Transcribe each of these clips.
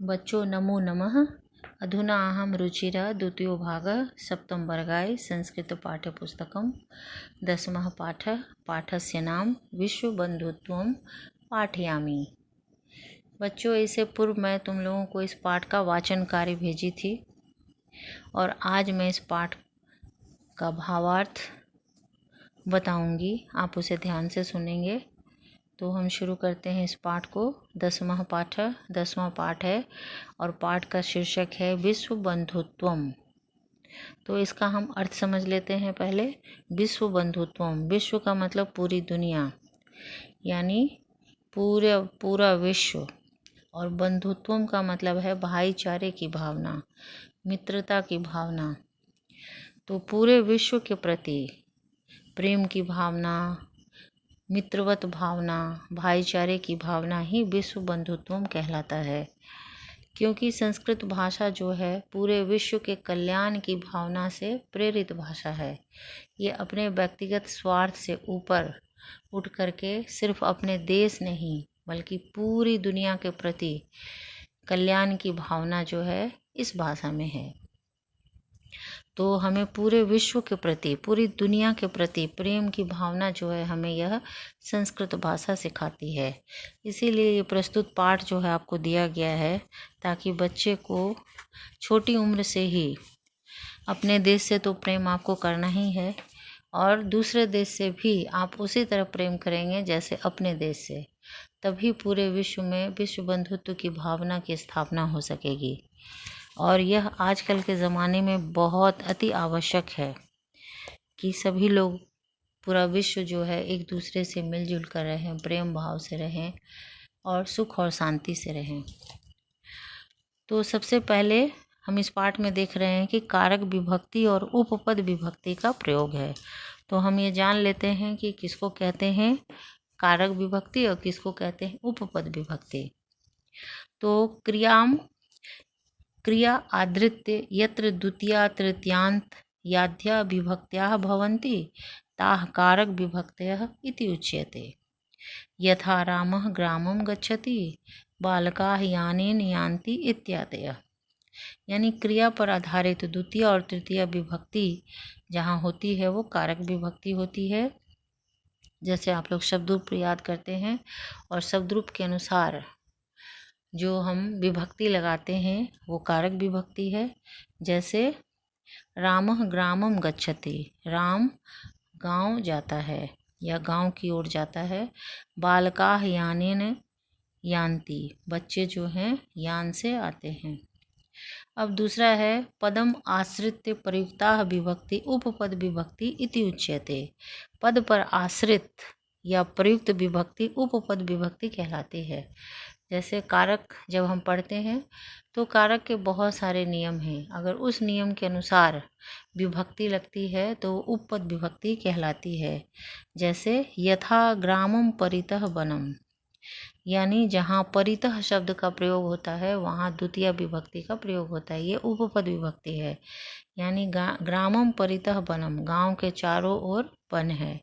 बच्चों नमो नमः। अधुना अहं रुचिरा द्वितीयो भागः सप्तमवर्गाय संस्कृतपाठ्यपुस्तकं दशमः पाठः पाठस्य नाम विश्वबन्धुत्वं पाठयामि। बच्चों, इससे पूर्व मैं तुम लोगों को इस पाठ का वाचन कार्य भेजी थी और आज मैं इस पाठ का भावार्थ बताऊंगी। आप उसे ध्यान से सुनेंगे। तो हम शुरू करते हैं इस पाठ को। दसवां पाठ है और पाठ का शीर्षक है विश्व बंधुत्वम। तो इसका हम अर्थ समझ लेते हैं पहले। विश्व बंधुत्वम, विश्व का मतलब पूरी दुनिया, यानी पूरा विश्व, और बंधुत्वम का मतलब है भाईचारे की भावना, मित्रता की भावना। तो पूरे विश्व के प्रति प्रेम की भावना, मित्रवत भावना, भाईचारे की भावना ही विश्व बंधुत्वम कहलाता है। क्योंकि संस्कृत भाषा जो है पूरे विश्व के कल्याण की भावना से प्रेरित भाषा है। ये अपने व्यक्तिगत स्वार्थ से ऊपर उठ करके सिर्फ अपने देश नहीं बल्कि पूरी दुनिया के प्रति कल्याण की भावना जो है इस भाषा में है। तो हमें पूरे विश्व के प्रति, पूरी दुनिया के प्रति प्रेम की भावना जो है हमें यह संस्कृत भाषा सिखाती है। इसीलिए ये प्रस्तुत पाठ जो है आपको दिया गया है ताकि बच्चे को छोटी उम्र से ही अपने देश से तो प्रेम आपको करना ही है और दूसरे देश से भी आप उसी तरह प्रेम करेंगे जैसे अपने देश से। तभी पूरे विश्व में विश्व बंधुत्व की भावना की स्थापना हो सकेगी। और यह आजकल के ज़माने में बहुत अति आवश्यक है कि सभी लोग, पूरा विश्व जो है एक दूसरे से मिलजुल कर रहें, प्रेम भाव से रहें और सुख और शांति से रहें। तो सबसे पहले हम इस पाठ में देख रहे हैं कि कारक विभक्ति और उपपद विभक्ति का प्रयोग है। तो हम ये जान लेते हैं कि किसको कहते हैं कारक विभक्ति और किसको कहते हैं उपपद विभक्ति। तो क्रिया आदृत्य यत्र द्वितीया तृतीयांत याद्या विभक्त्याः भवन्ति ताः कारक विभक्तयः इति उच्यते। यथा रामः ग्रामं गच्छति, बालकाः यानेन यान्ति इत्यादयः। यानी क्रिया पर आधारित द्वितीय और तृतीय विभक्ति जहाँ होती है वो कारक विभक्ति होती है। जैसे आप लोग शब्द रूप याद करते हैं और शब्द रूप के अनुसार जो हम विभक्ति लगाते हैं वो कारक विभक्ति है। जैसे रामः ग्रामं गच्छति, राम गांव जाता है या गांव की ओर जाता है। बालकाः यानेन यान्ति, बच्चे जो हैं यान से आते हैं। अब दूसरा है पदम आश्रित्य प्रयुक्ता विभक्ति उपपद विभक्ति इति उच्यते। पद पर आश्रित या प्रयुक्त विभक्ति उपपद विभक्ति कहलाती है। जैसे कारक जब हम पढ़ते हैं तो कारक के बहुत सारे नियम हैं। अगर उस नियम के अनुसार विभक्ति लगती है तो उपपद विभक्ति कहलाती है। जैसे यथा ग्रामम परितः वनम, यानी जहाँ परितः शब्द का प्रयोग होता है वहाँ द्वितीय विभक्ति का प्रयोग होता है। ये उपपद विभक्ति है। यानी ग्रामम परितः वनम, गांव के चारों ओर वन है।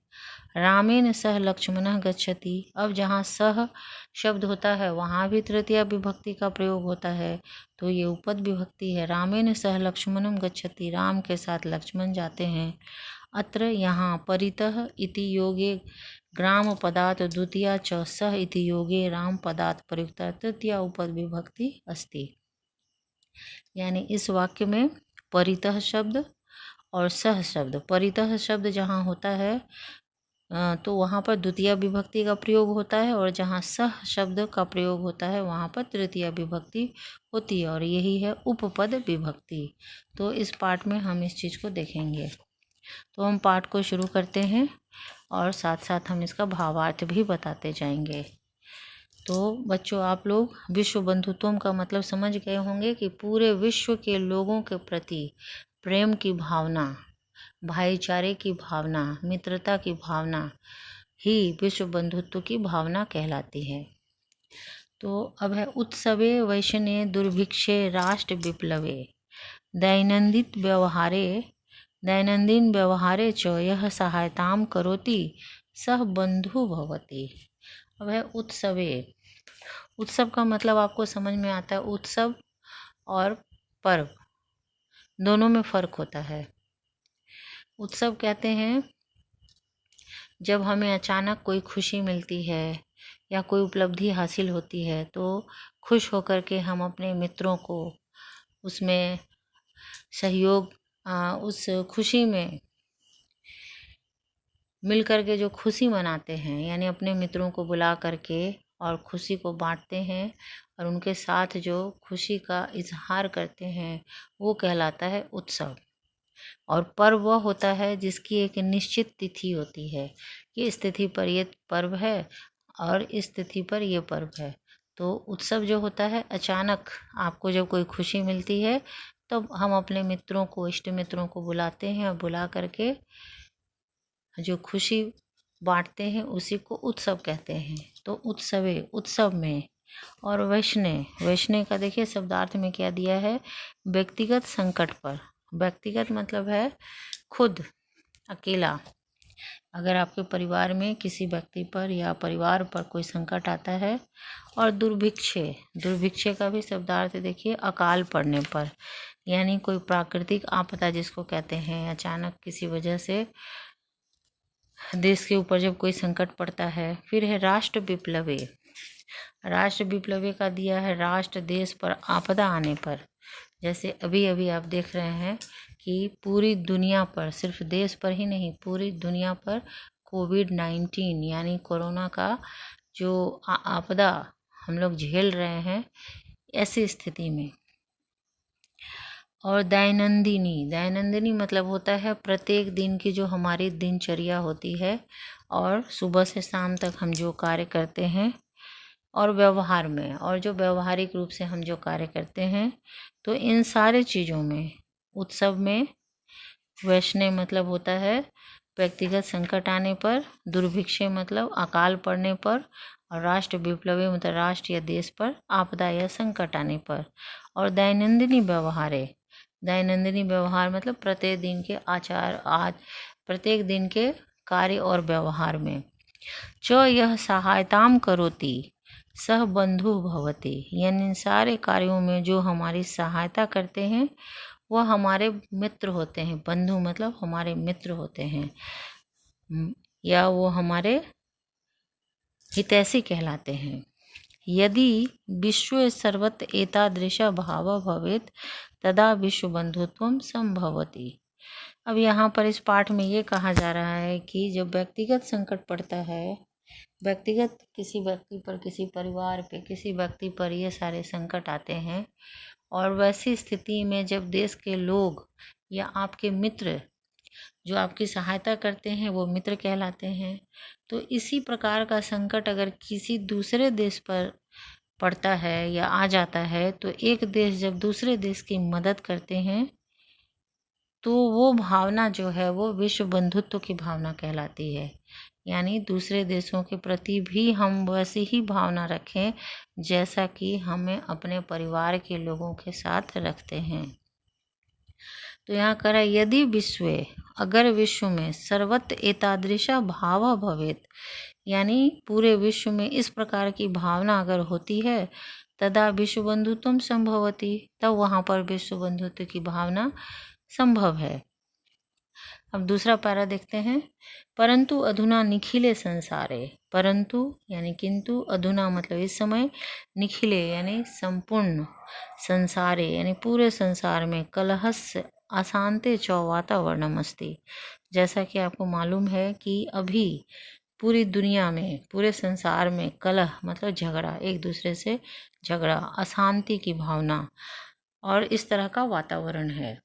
रामेन सह लक्ष्मणः गच्छति, अब जहाँ सह शब्द होता है वहाँ भी तृतीय विभक्ति का प्रयोग होता है तो ये उपपद विभक्ति है। रामेन सह लक्ष्मणं गच्छति, राम के साथ लक्ष्मण जाते हैं। अत्र यहाँ परितः इति योगे ग्राम पदात् द्वितीया च सह इति योगे राम पदात् प्रयुक्ता तृतीया उपपद विभक्ति अस्ति। यानी इस वाक्य में परितः शब्द और सह शब्द, परितः शब्द जहाँ होता है तो वहाँ पर द्वितीय विभक्ति का प्रयोग होता है और जहाँ सह शब्द का प्रयोग होता है वहाँ पर तृतीय विभक्ति होती है और यही है उपपद विभक्ति। तो इस पाठ में हम इस चीज़ को देखेंगे। तो हम पाठ को शुरू करते हैं और साथ साथ हम इसका भावार्थ भी बताते जाएंगे। तो बच्चों, आप लोग विश्व बंधुत्वम का मतलब समझ गए होंगे कि पूरे विश्व के लोगों के प्रति प्रेम की भावना, भाईचारे की भावना, मित्रता की भावना ही विश्व बंधुत्व की भावना कहलाती है। तो अब है उत्सवे वैशने दुर्भिक्षे राष्ट्र विप्लवे दैनंदिन व्यवहारे च यह सहायतां करोति सह बंधु भवति। अब है उत्सवे। उत्सव का मतलब आपको समझ में आता है, उत्सव और पर्व दोनों में फ़र्क होता है। उत्सव कहते हैं जब हमें अचानक कोई खुशी मिलती है या कोई उपलब्धि हासिल होती है तो खुश होकर के हम अपने मित्रों को उसमें सहयोग उस खुशी में मिल कर के जो खुशी मनाते हैं, यानी अपने मित्रों को बुला करके और खुशी को बांटते हैं और उनके साथ जो खुशी का इजहार करते हैं, वो कहलाता है उत्सव। और पर्व वह होता है जिसकी एक निश्चित तिथि होती है कि इस तिथि पर ये पर्व है और इस तिथि पर ये पर्व है। तो उत्सव जो होता है, अचानक आपको जब कोई खुशी मिलती है तब हम अपने मित्रों को, इष्ट मित्रों को बुलाते हैं और बुला करके जो खुशी बांटते हैं उसी को उत्सव कहते हैं। तो उत्सवे, उत्सव में। और वैष्णव का देखिए शब्दार्थ में क्या दिया है, व्यक्तिगत संकट पर। व्यक्तिगत मतलब है खुद, अकेला। अगर आपके परिवार में किसी व्यक्ति पर या परिवार पर कोई संकट आता है। और दुर्भिक्षे का भी शब्दार्थ देखिए अकाल पड़ने पर, यानी कोई प्राकृतिक आपदा जिसको कहते हैं, अचानक किसी वजह से देश के ऊपर जब कोई संकट पड़ता है। फिर है राष्ट्र विप्लवे। राष्ट्र विप्लवे का दिया है राष्ट्र देश पर आपदा आने पर। जैसे अभी अभी आप देख रहे हैं कि पूरी दुनिया पर, सिर्फ देश पर ही नहीं, पूरी दुनिया पर कोविड-19 यानी कोरोना का जो आपदा हम लोग झेल रहे हैं, ऐसी स्थिति में। और दैनंदिनी मतलब होता है प्रत्येक दिन की जो हमारी दिनचर्या होती है और सुबह से शाम तक हम जो कार्य करते हैं, और व्यवहार में, और जो व्यवहारिक रूप से हम जो कार्य करते हैं। तो इन सारे चीज़ों में, उत्सव में वैष्णव मतलब होता है व्यक्तिगत संकट आने पर, दुर्भिक्षे मतलब अकाल पड़ने पर, और राष्ट्र विप्लवी मतलब राष्ट्र या देश पर आपदा या संकट आने पर। और दैनंदिनी व्यवहार मतलब प्रत्येक दिन के प्रत्येक दिन के कार्य और व्यवहार में। च यह सहायताम करोति सह बंधु भवति, यानी इन सारे कार्यों में जो हमारी सहायता करते हैं वह हमारे मित्र होते हैं। बंधु मतलब हमारे मित्र होते हैं, या वो हमारे हितैषी कहलाते हैं। यदि विश्व सर्वत्र एतादृश भाव भवेत् तदा विश्व बंधुत्वम संभवति। अब यहाँ पर इस पाठ में ये कहा जा रहा है कि जब व्यक्तिगत संकट पड़ता है, व्यक्तिगत किसी व्यक्ति पर, किसी परिवार पे, किसी व्यक्ति पर ये सारे संकट आते हैं, और वैसी स्थिति में जब देश के लोग या आपके मित्र जो आपकी सहायता करते हैं वो मित्र कहलाते हैं। तो इसी प्रकार का संकट अगर किसी दूसरे देश पर पड़ता है या आ जाता है, तो एक देश जब दूसरे देश की मदद करते हैं तो वो भावना जो है वो विश्व बंधुत्व की भावना कहलाती है। यानी दूसरे देशों के प्रति भी हम वैसी ही भावना रखें जैसा कि हमें अपने परिवार के लोगों के साथ रखते हैं। तो यहाँ कह रहा है यदि अगर विश्व में सर्वत्र एतादृशा भाव भवेत्, यानी पूरे विश्व में इस प्रकार की भावना अगर होती है, तदा विश्व बंधुत्वम संभवति, तब वहाँ पर विश्व बंधुत्व की भावना संभव है। अब दूसरा पैरा देखते हैं। परंतु अधुना निखिले संसारे, परंतु यानी किंतु, अधुना मतलब इस समय, निखिले यानी संपूर्ण, संसारे यानी पूरे संसार में, कलहस्य अशांते च वातावरणम अस्ति। जैसा कि आपको मालूम है कि अभी पूरी दुनिया में, पूरे संसार में कलह मतलब झगड़ा, एक दूसरे से झगड़ा, अशांति की भावना और इस तरह का वातावरण है।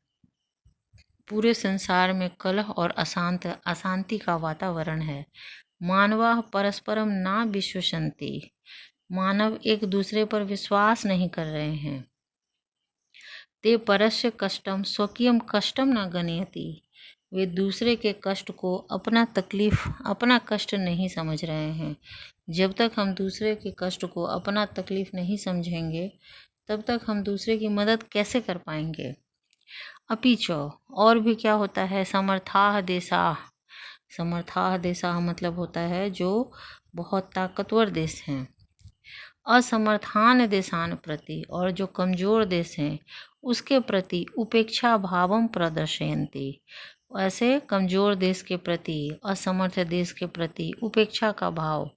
पूरे संसार में कलह और अशांति का वातावरण है। मानवा परस्परम ना विश्वसन्ति, मानव एक दूसरे पर विश्वास नहीं कर रहे हैं। ते परस्य कष्टम स्वकीयम कष्टम न गणयति, वे दूसरे के कष्ट को अपना कष्ट नहीं समझ रहे हैं। जब तक हम दूसरे के कष्ट को अपना तकलीफ नहीं समझेंगे, तब तक हम दूसरे की मदद कैसे कर पाएंगे। अपिच, और भी क्या होता है, समर्थाः देशाः मतलब होता है जो बहुत ताकतवर देश हैं। असमर्थान देशान प्रति, और जो कमजोर देश हैं उसके प्रति उपेक्षा भावम प्रदर्शयन्ति, ऐसे कमजोर देश के प्रति, असमर्थ देश के प्रति उपेक्षा का भाव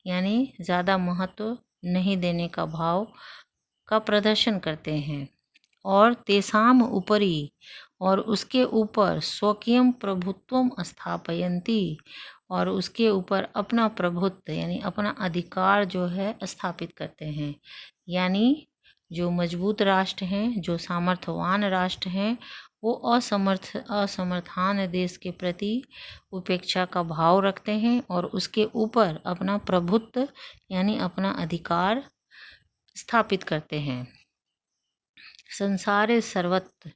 यानी ज़्यादा महत्व नहीं देने का भाव का प्रदर्शन करते हैं। और तेसाम उपरी, और उसके ऊपर स्वकीयम प्रभुत्वम स्थापयन्ति, और उसके ऊपर अपना प्रभुत्व यानी अपना अधिकार जो है स्थापित करते हैं। यानी जो मजबूत राष्ट्र हैं, जो सामर्थ्यवान राष्ट्र हैं, वो असमर्थान देश के प्रति उपेक्षा का भाव रखते हैं और उसके ऊपर अपना प्रभुत्व यानी अपना अधिकार स्थापित करते हैं। संसारे सर्वत्र,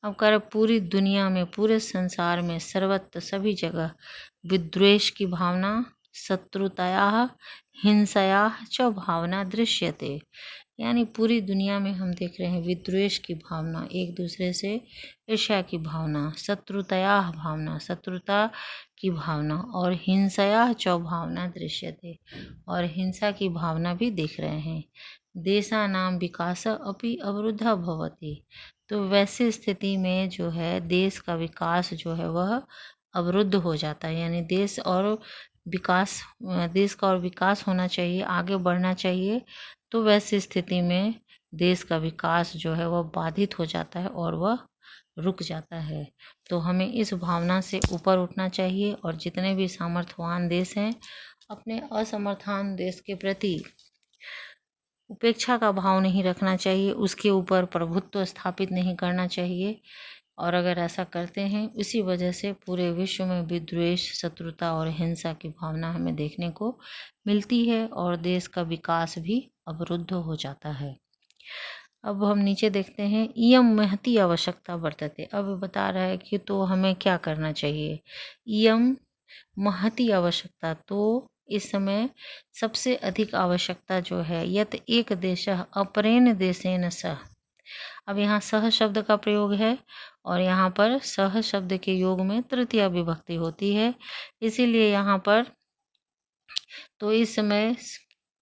अब कर पूरी दुनिया में, पूरे संसार में, सर्वत्र सभी जगह विद्वेष की भावना, शत्रुताया हिंसया च भावना दृश्यते, यानी पूरी दुनिया में हम देख रहे हैं विद्वेष की भावना, एक दूसरे से ईर्ष्या की भावना, शत्रुताया भावना, शत्रुता की भावना, और हिंसया च भावना दृश्यते, और हिंसा की भावना भी देख रहे हैं। देशा नाम विकास अपि अवरुद्धा भवति, तो वैसी स्थिति में जो है देश का विकास जो है वह अवरुद्ध हो जाता है। यानी देश का और विकास होना चाहिए, आगे बढ़ना चाहिए, तो वैसी स्थिति में देश का विकास जो है वह बाधित हो जाता है और वह रुक जाता है। तो हमें इस भावना से ऊपर उठना चाहिए और जितने भी सामर्थ्यवान देश हैं अपने असमर्थान देश के प्रति उपेक्षा का भाव नहीं रखना चाहिए, उसके ऊपर प्रभुत्व स्थापित नहीं करना चाहिए। और अगर ऐसा करते हैं, इसी वजह से पूरे विश्व में विद्वेष, शत्रुता और हिंसा की भावना हमें देखने को मिलती है और देश का विकास भी अवरुद्ध हो जाता है। अब हम नीचे देखते हैं, इयम महती आवश्यकता वर्तते, अब बता रहा है कि तो हमें क्या करना चाहिए। इयम महती आवश्यकता, तो इस समय सबसे अधिक आवश्यकता जो है, यत एक देशः अपरेण देशेन सह, अब यहाँ सह शब्द का प्रयोग है और यहाँ पर सह शब्द के योग में तृतीया विभक्ति होती है, इसीलिए यहाँ पर तो इस समय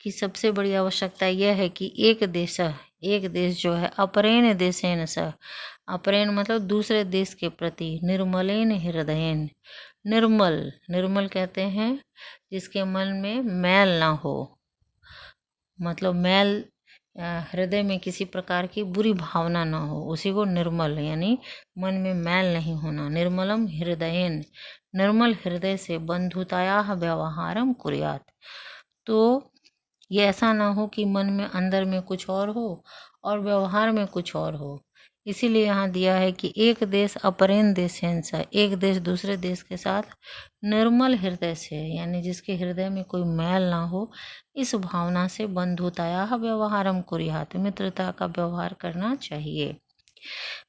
की सबसे बड़ी आवश्यकता यह है कि एक देश जो है अपरेण देशेन सह, अपरेण मतलब दूसरे देश के प्रति, निर्मलेन हृदयेन, निर्मल कहते हैं जिसके मन में मैल ना हो, मतलब मैल हृदय में किसी प्रकार की बुरी भावना ना हो, उसी को निर्मल यानी मन में मैल नहीं होना। निर्मलम हृदयेन, निर्मल हृदय से बंधुताया व्यवहारम कुर्यात, तो ये ऐसा ना हो कि मन में अंदर में कुछ और हो और व्यवहार में कुछ और हो। इसीलिए यहाँ दिया है कि एक देश अपरेण देशेन सह, एक देश दूसरे देश के साथ निर्मल हृदय से, यानी जिसके हृदय में कोई मैल ना हो, इस भावना से बंधुताया व्यवहारम कुर्यात, मित्रता का व्यवहार करना चाहिए।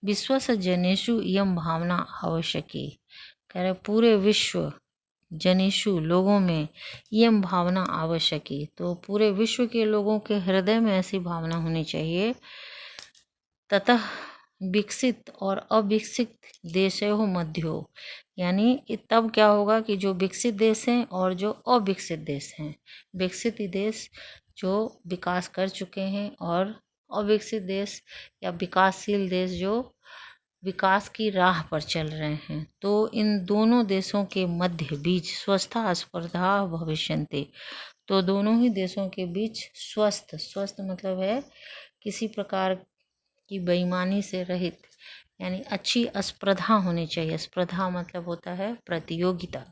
विश्वस जनेषु इयं भावना आवश्यकी, कह रहे पूरे विश्व जनेषु लोगों में यम भावना आवश्यकी, तो पूरे विश्व के लोगों के हृदय में ऐसी भावना होनी चाहिए। ततः विकसित और अविकसित देशों मध्यो, यानी तब क्या होगा कि जो विकसित देश हैं और जो अविकसित देश हैं, विकसित देश जो विकास कर चुके हैं और अविकसित देश या विकासशील देश जो विकास की राह पर चल रहे हैं, तो इन दोनों देशों के मध्य बीच स्वस्था स्पर्धा भविष्यन्ते, तो दोनों ही देशों के बीच स्वस्थ मतलब है किसी प्रकार की बेईमानी से रहित, यानी अच्छी स्पर्धा होनी चाहिए। स्पर्धा मतलब होता है प्रतियोगिता।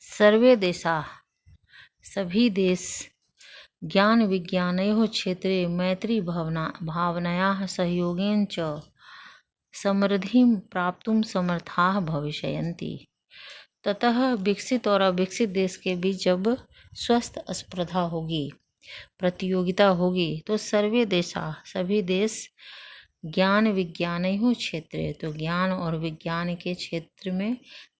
सर्वे देशा, सभी देश ज्ञान विज्ञानयोः क्षेत्रे मैत्री भावनायाः सहयोगेन च समृद्धिं प्राप्तुं समर्थाः भविष्यन्ति, ततः विकसित और अविकसित देश के बीच जब स्वस्थ स्पर्धा होगी, प्रतियोगिता होगी, तो सर्वे देशा, सभी देश ज्ञान विज्ञानयोः क्षेत्रे, तो ज्ञान और विज्ञान के क्षेत्र में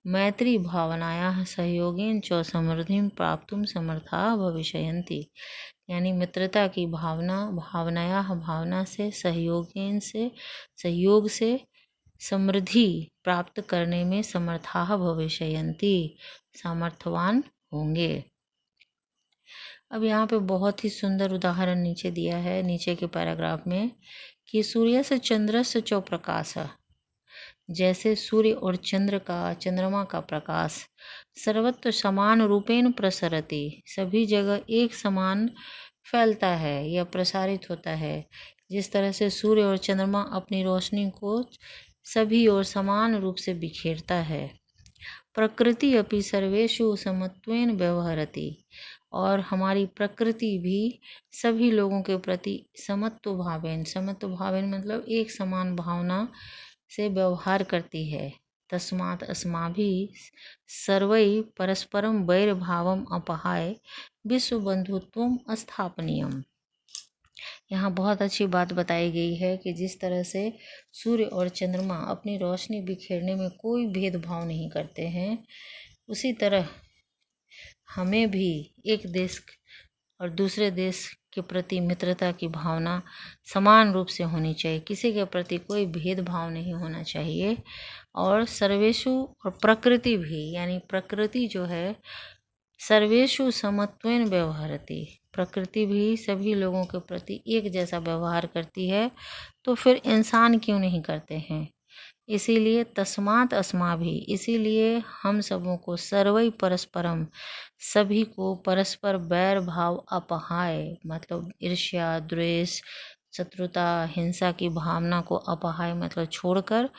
मैत्री भावनायाः सहयोगेन च समृद्धिं प्राप्तुं समर्थाः भविष्यन्ति, यानी मित्रता की भावना से सहयोग से समृद्धि प्राप्त करने में समर्थाः भविष्यन्ति, सामर्थ्यवान होंगे। अब यहाँ पे बहुत ही सुंदर उदाहरण नीचे दिया है, नीचे के पैराग्राफ में, कि सूर्य से चंद्र से चौ प्रकाश, जैसे सूर्य और चंद्रमा का प्रकाश सर्वत्र समान रूपेण प्रसरति, सभी जगह एक समान फैलता है या प्रसारित होता है। जिस तरह से सूर्य और चंद्रमा अपनी रोशनी को सभी ओर समान रूप से बिखेरता है। प्रकृति अपि सर्वेषु समत्वेन व्यवहरति, और हमारी प्रकृति भी सभी लोगों के प्रति समत्व भावेन मतलब एक समान भावना से व्यवहार करती है। तस्मात् अस्माभिः सर्वैः परस्परं वैरभावम् अपहाय विश्वबंधुत्वम् स्थापनीयम्। यहाँ बहुत अच्छी बात बताई गई है कि जिस तरह से सूर्य और चंद्रमा अपनी रोशनी बिखेरने में कोई भेदभाव नहीं करते हैं, उसी तरह हमें भी एक देश और दूसरे देश के प्रति मित्रता की भावना समान रूप से होनी चाहिए, किसी के प्रति कोई भेदभाव नहीं होना चाहिए। और सर्वेषु और प्रकृति भी, यानी प्रकृति जो है सर्वेषु समत्वेन व्यवहरति, प्रकृति भी सभी लोगों के प्रति एक जैसा व्यवहार करती है, तो फिर इंसान क्यों नहीं करते हैं। इसीलिए तस्मात् अस्माभिः, इसीलिए हम सबों को सर्वै परस्परम, सभी को परस्पर वैर भाव अपहाय, मतलब ईर्ष्या, द्वेष, शत्रुता, हिंसा की भावना को अपहाय मतलब छोड़कर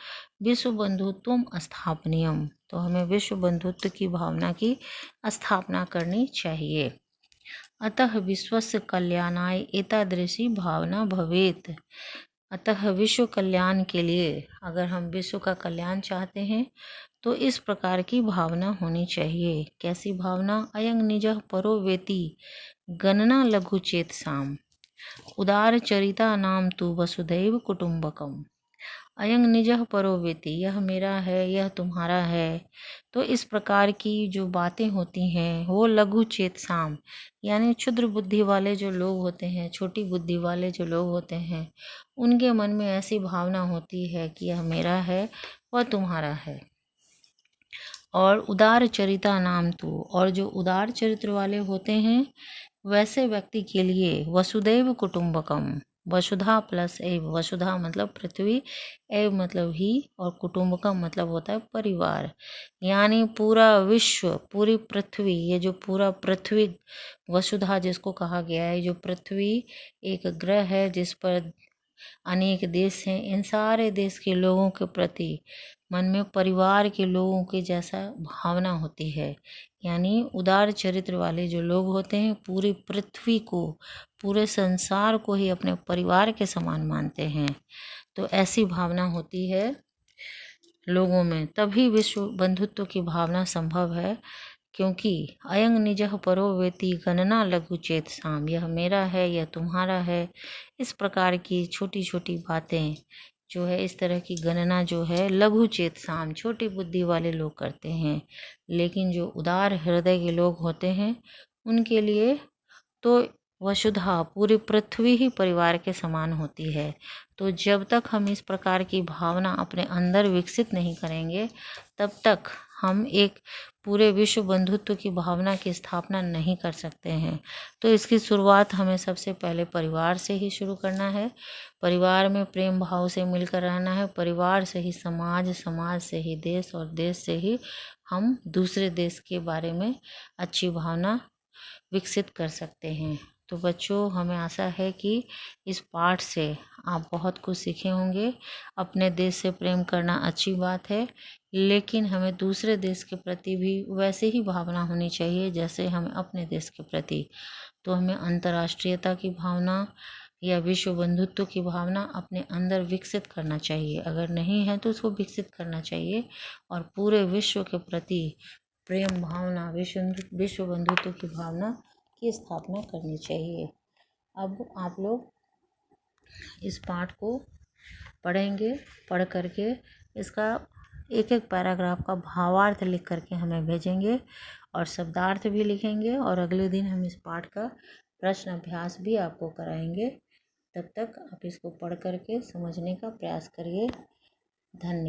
विश्व बंधुत्वम स्थापनीयम, तो हमें विश्व बंधुत्व की भावना की स्थापना करनी चाहिए। अतः विश्वस्य कल्याणाय एतादृशी भावना भवेत्, अतः विश्व कल्याण के लिए, अगर हम विश्व का कल्याण चाहते हैं तो इस प्रकार की भावना होनी चाहिए। कैसी भावना? अयं निजः परो वेति गणना लघु चेतसाम, उदार चरिता नाम तु वसुधैव कुटुंबकम। अयं निजः परो वेति, यह मेरा है, यह तुम्हारा है। तो इस प्रकार की जो बातें होती हैं वो लघु चेतसाम, यानी क्षुद्र बुद्धि वाले जो लोग होते हैं, छोटी बुद्धि वाले जो लोग होते हैं, उनके मन में ऐसी भावना होती है कि यह मेरा है, वह तुम्हारा है। और उदार चरिता नाम तु, और जो उदार चरित्र वाले होते हैं वैसे व्यक्ति के लिए वसुदैव कुटुंबकम, वसुधा प्लस एव, वसुधा मतलब पृथ्वी, एव मतलब ही, और कुटुंबकम मतलब होता है परिवार, यानी पूरा विश्व, पूरी पृथ्वी, ये जो पूरा पृथ्वी वसुधा जिसको कहा गया है, जो पृथ्वी एक ग्रह है जिस पर अनेक देश हैं, इन सारे देश के लोगों के प्रति मन में परिवार के लोगों के जैसा भावना होती है। यानी उदार चरित्र वाले जो लोग होते हैं पूरी पृथ्वी को, पूरे संसार को ही अपने परिवार के समान मानते हैं। तो ऐसी भावना होती है लोगों में, तभी विश्व बंधुत्व की भावना संभव है। क्योंकि अयंग निजः परो वेति गणना लघु चेतसाम, यह मेरा है, यह तुम्हारा है, इस प्रकार की छोटी छोटी बातें जो है, इस तरह की गणना जो है लघु चेतसाम, छोटी बुद्धि वाले लोग करते हैं। लेकिन जो उदार हृदय के लोग होते हैं उनके लिए तो वसुधा, पूरी पृथ्वी ही परिवार के समान होती है। तो जब तक हम इस प्रकार की भावना अपने अंदर विकसित नहीं करेंगे तब तक हम एक पूरे विश्व बंधुत्व की भावना की स्थापना नहीं कर सकते हैं। तो इसकी शुरुआत हमें सबसे पहले परिवार से ही शुरू करना है। परिवार में प्रेम भाव से मिलकर रहना है। परिवार से ही समाज, समाज से ही देश, और देश से ही हम दूसरे देश के बारे में अच्छी भावना विकसित कर सकते हैं। तो बच्चों, हमें आशा है कि इस पाठ से आप बहुत कुछ सीखे होंगे। अपने देश से प्रेम करना अच्छी बात है, लेकिन हमें दूसरे देश के प्रति भी वैसे ही भावना होनी चाहिए जैसे हमें अपने देश के प्रति। तो हमें अंतर्राष्ट्रीयता की भावना या विश्व बंधुत्व की भावना अपने अंदर विकसित करना चाहिए। अगर नहीं है तो उसको विकसित करना चाहिए, और पूरे विश्व के प्रति प्रेम भावना, विश्व बंधुत्व की भावना की स्थापना करनी चाहिए। अब आप लोग इस पाठ को पढ़ेंगे, पढ़ करके इसका एक एक पैराग्राफ का भावार्थ लिख करके हमें भेजेंगे, और शब्दार्थ भी लिखेंगे, और अगले दिन हम इस पाठ का प्रश्न अभ्यास भी आपको कराएंगे। तब तक आप इसको पढ़ करके समझने का प्रयास करिए। धन्यवाद।